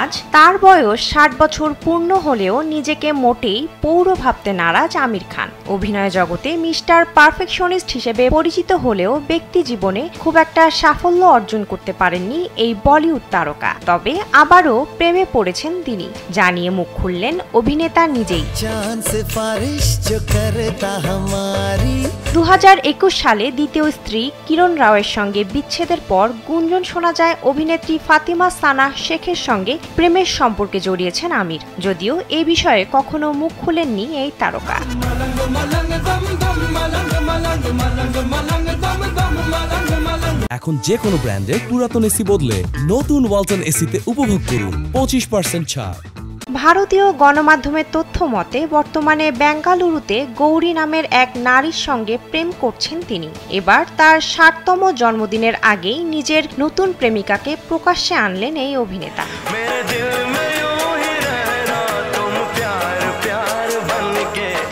আজ তার বয়স ৬০ বছর পূর্ণ হলেও নিজেকে মোটেই পৌর ভাবতে নারাজ আমির খান। অভিনয় জগতে মিস্টার পারফেকশনিস্ট হিসেবে পরিচিত হলেও ব্যক্তি জীবনে খুব একটা সাফল্য অর্জন করতে পারেননি এই বলিউড তারকা। তবে আবারও প্রেমে পড়েছেন তিনি, যা নিয়ে মুখ খুললেন অভিনেতা নিজেই। ২০২১ সালে দ্বিতীয় স্ত্রী কিরণ রাওয়ের সঙ্গে বিচ্ছেদের পর গুঞ্জন শোনা যায় অভিনেত্রী ফাতিমা সানা শেখের সঙ্গে প্রেমের সম্পর্কে জড়িয়েছেন আমির, যদিও এ বিষয়ে কখনো মুখ খুলেননি এই তারকা। এখন যে কোনো ব্র্যান্ডের পুরাতন এসি বদলে নতুন ওয়ালটন এসিতে উপভোগ করুন 25% ছাড়। ভারতীয় গণমাধ্যমের তথ্য মতে বর্তমানে বেঙ্গালুরুতে গৌরী নামের এক নারীর সঙ্গে প্রেম করছেন তিনি। এবার তার ৬০তম জন্মদিনের আগেই নিজের নতুন প্রেমিকাকে প্রকাশ্যে আনলেন এই অভিনেতা।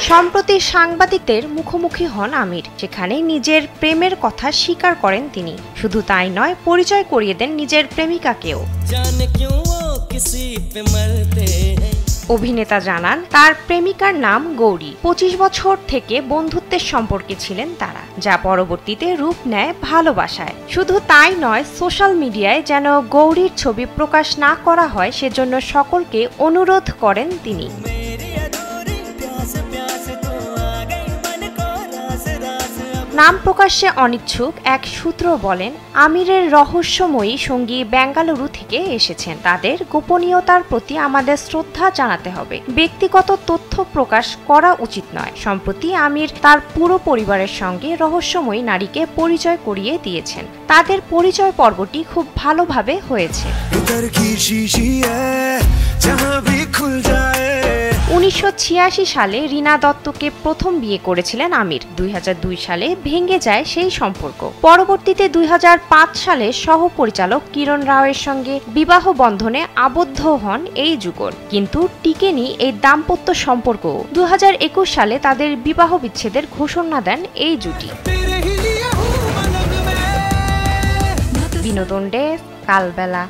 সম্প্রতি সাংবাদিকদের মুখোমুখি হন আমির, সেখানে নিজের প্রেমের কথা স্বীকার করেন তিনি। শুধু তাই নয়, পরিচয় করিয়ে দেন নিজের প্রেমিকাকেও। অভিনেতা জানান তার প্রেমিকার নাম গৌরী। ২৫ বছর থেকে বন্ধুত্বের সম্পর্কে ছিলেন তারা, যা পরবর্তীতে রূপ নেয় ভালোবাসায়। শুধু তাই নয়, সোশ্যাল মিডিয়ায় যেন গৌরীর ছবি প্রকাশ না করা হয় সেজন্য সকলকে অনুরোধ করেন তিনি। নাম প্রকাশ্যে অনিচ্ছুক এক সূত্র বলেন, আমিরের রহস্যময়ী সঙ্গী বেঙ্গালুরু থেকে এসেছেন। তাদের গোপনীয়তার প্রতি আমাদের শ্রদ্ধা জানাতে হবে। ব্যক্তিগত তথ্য প্রকাশ করা উচিত নয়। সম্প্রতি আমির তার পুরো পরিবারের সঙ্গে রহস্যময়ী নারীকে পরিচয় করিয়ে দিয়েছেন। তাদের পরিচয় পর্বটি খুব ভালোভাবে হয়েছে। ১৯৮৬ সালে রীনা দত্তকে প্রথম বিয়ে করেছিলেন আমির। ২০০২ সালে ভেঙে যায় সেই সম্পর্ক। পরবর্তীতে ২০০৫ সালে সহ-পরিচালক কিরণ রাওয়ের সঙ্গে বিবাহ বন্ধনে আবদ্ধ হন এই যুগল, কিন্তু টিকেনি এই দাম্পত্য সম্পর্ক। ২০২১ সালে তাদের বিবাহ বিচ্ছেদের ঘোষণা দেন এই জুটি। বিনোদন ডেস্ক, কালবেলা।